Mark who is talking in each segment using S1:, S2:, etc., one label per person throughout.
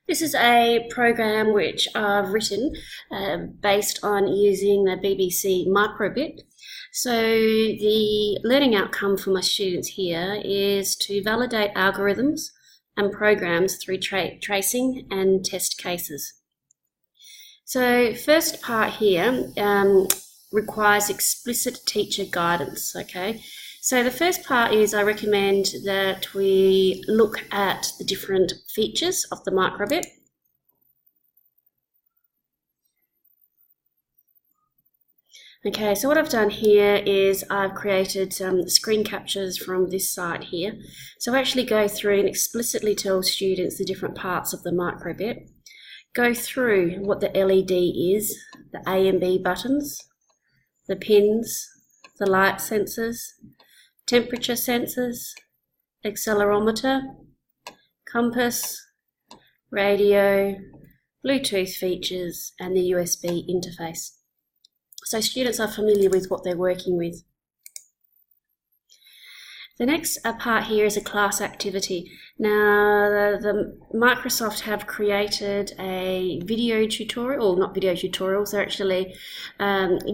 S1: This is a program which I've written based on using the BBC Microbit. So the learning outcome for my students here is to validate algorithms and programs through tracing and test cases. So first part here requires explicit teacher guidance, okay? So the first part is I recommend that we look at the different features of the microbit. Okay, so what I've done here is I've created some screen captures from this site here. So I actually go through and explicitly tell students the different parts of the microbit, go through what the LED is, the A and B buttons, the pins, the light sensors, temperature sensors, accelerometer, compass, radio, Bluetooth features, and the USB interface. So students are familiar with what they're working with. The next part here is a class activity. Now, the Microsoft have created a video tutorial, or not video tutorials, they're actually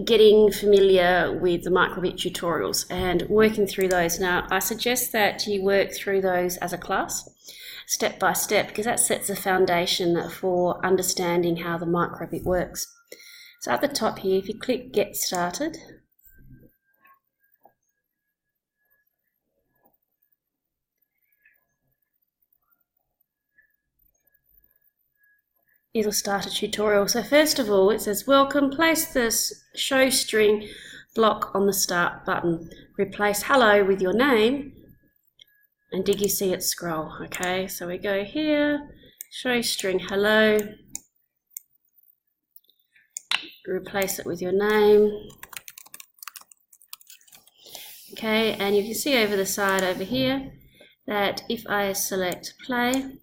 S1: getting familiar with the microbit tutorials and working through those. Now, I suggest that you work through those as a class, step by step, because that sets a foundation for understanding how the microbit works. So at the top here, if you click Get Started, it'll start a tutorial. So first of all, it says, welcome, place the show string block on the start button. Replace hello with your name, and did you see it scroll? Okay, so we go here, show string hello, replace it with your name. Okay, and you can see over the side over here that if I select play,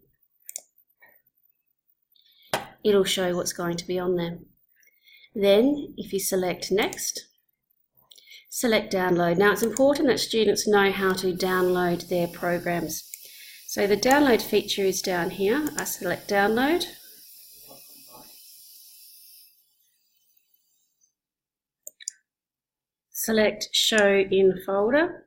S1: it'll show what's going to be on there. Then if you select next, select download. Now it's important that students know how to download their programs. So the download feature is down here. I select download. Select show in folder.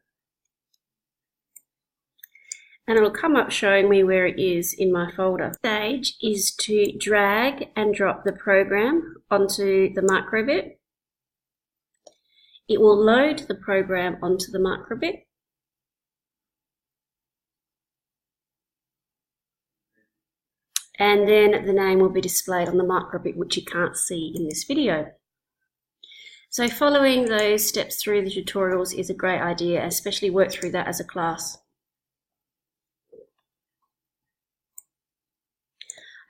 S1: And it will come up showing me where it is in my folder. Stage is to drag and drop the program onto the microbit. It will load the program onto the microbit. And then the name will be displayed on the microbit, which you can't see in this video. So following those steps through the tutorials is a great idea, especially work through that as a class.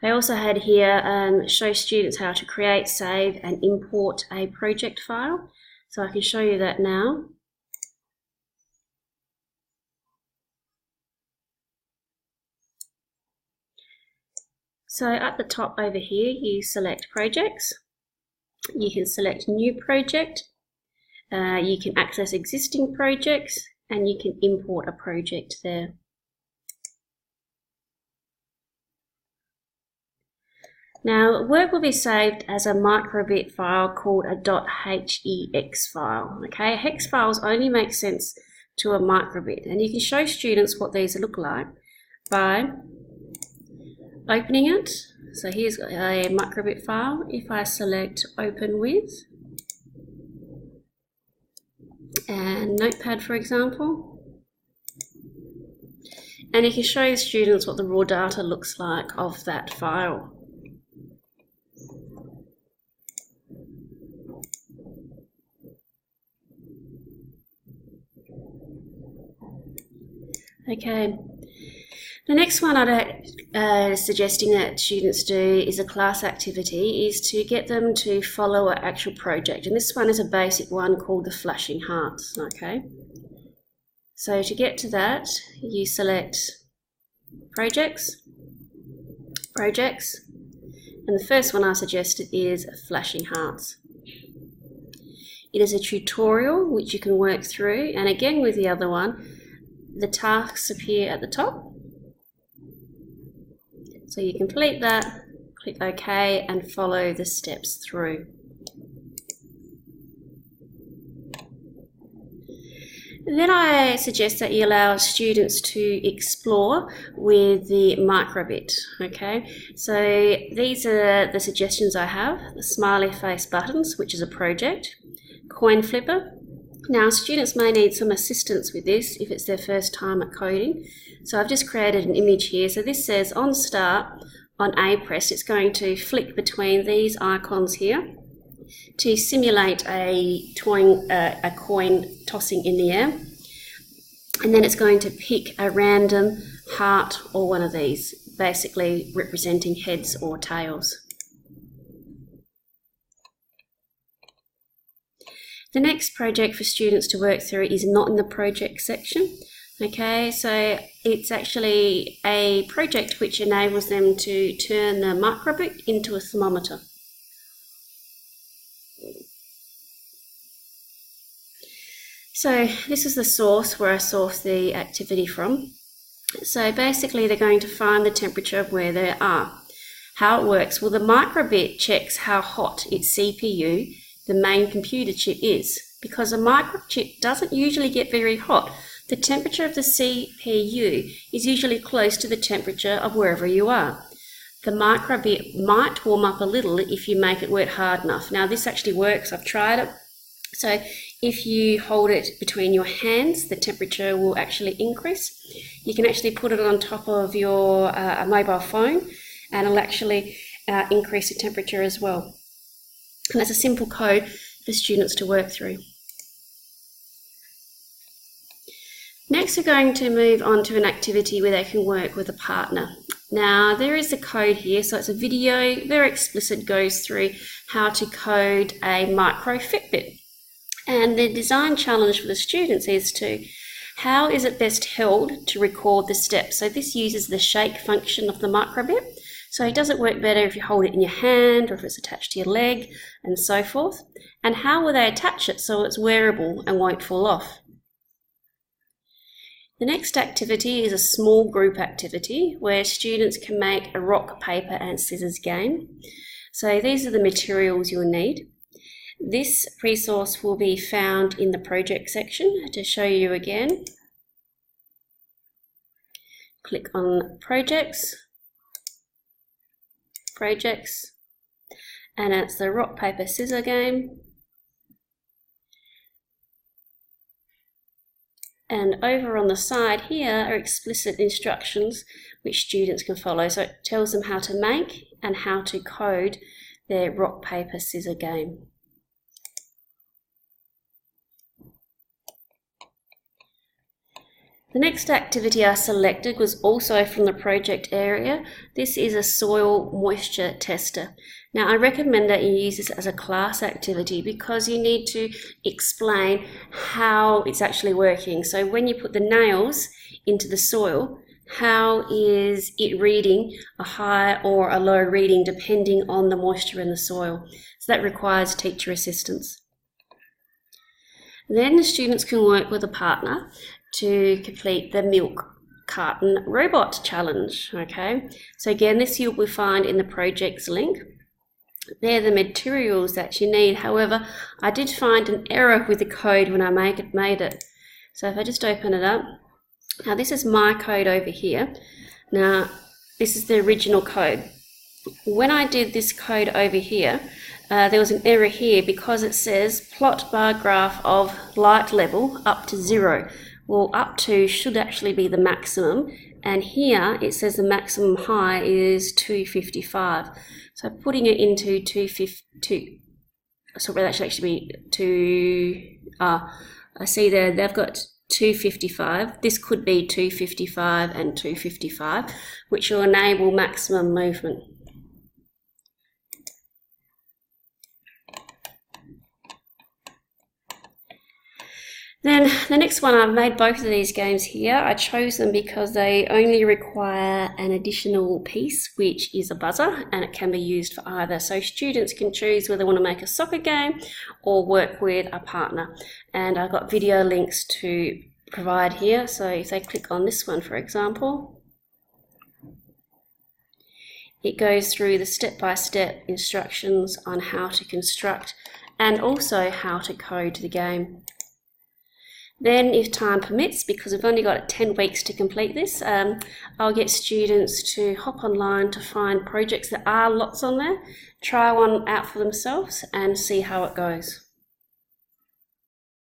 S1: I also had here show students how to create, save and import a project file. So I can show you that now. So at the top over here, you select projects. You can select new project. You can access existing projects and you can import a project there. Now, work will be saved as a microbit file called a .hex file. Okay, hex files only make sense to a microbit, and you can show students what these look like by opening it. So here's a microbit file. If I select open with and Notepad, for example, and you can show students what the raw data looks like of that file. Okay, the next one I'm suggesting that students do is a class activity, is to get them to follow an actual project. And this one is a basic one called the flashing hearts, okay? So to get to that, you select projects, and the first one I suggested is flashing hearts. It is a tutorial which you can work through, and again with the other one, the tasks appear at the top. So you complete that, click OK, and follow the steps through. Then I suggest that you allow students to explore with the microbit, okay? So these are the suggestions I have: the smiley face buttons, which is a project, coin flipper. Now students may need some assistance with this if it's their first time at coding. So I've just created an image here. So this says on start, on A press, it's going to flick between these icons here to simulate a coin tossing in the air, and then it's going to pick a random heart or one of these, basically representing heads or tails. The next project for students to work through is not in the project section. Okay, so it's actually a project which enables them to turn the microbit into a thermometer. So this is the source where I source the activity from. So basically they're going to find the temperature of where they are. How it works? Well, the microbit checks how hot its CPU, the main computer chip, is. Because a microchip doesn't usually get very hot, the temperature of the CPU is usually close to the temperature of wherever you are. The microbit might warm up a little if you make it work hard enough. Now this actually works, I've tried it. So if you hold it between your hands, the temperature will actually increase. You can actually put it on top of your mobile phone and it'll actually increase the temperature as well. And that's a simple code for students to work through. Next, we're going to move on to an activity where they can work with a partner. Now, there is a code here, so it's a video, very explicit, goes through how to code a micro Fitbit. And the design challenge for the students is how is it best held to record the steps? So this uses the shake function of the microbit. So does it work better if you hold it in your hand or if it's attached to your leg and so forth? And how will they attach it so it's wearable and won't fall off? The next activity is a small group activity where students can make a rock, paper and scissors game. So these are the materials you'll need. This resource will be found in the project section. To show you again, click on projects, and it's the rock, paper, scissors game. And over on the side here are explicit instructions which students can follow. So it tells them how to make and how to code their rock, paper, scissors game. The next activity I selected was also from the project area. This is a soil moisture tester. Now I recommend that you use this as a class activity because you need to explain how it's actually working. So when you put the nails into the soil, how is it reading a high or a low reading depending on the moisture in the soil? So that requires teacher assistance. Then the students can work with a partner to complete the milk carton robot challenge. Okay, so again, this you will find in the projects link. They're the materials that you need. However, I did find an error with the code when I made it. So if I just open it up, now this is my code over here. Now this is the original code. When I did this code over here, there was an error here because it says plot bar graph of light level up to 0. Well, up to should actually be the maximum, and here it says the maximum high is 255. So putting it into 252, so that should actually be I see there they've got 255. This could be 255 and 255, which will enable maximum movement. Then the next one, I've made both of these games here. I chose them because they only require an additional piece, which is a buzzer, and it can be used for either. So students can choose whether they want to make a soccer game or work with a partner. And I've got video links to provide here. So if they click on this one, for example, It goes through the step-by-step instructions on how to construct and also how to code the game. Then, if time permits, because we've only got 10 weeks to complete this, I'll get students to hop online to find projects that are lots on there, try one out for themselves and see how it goes.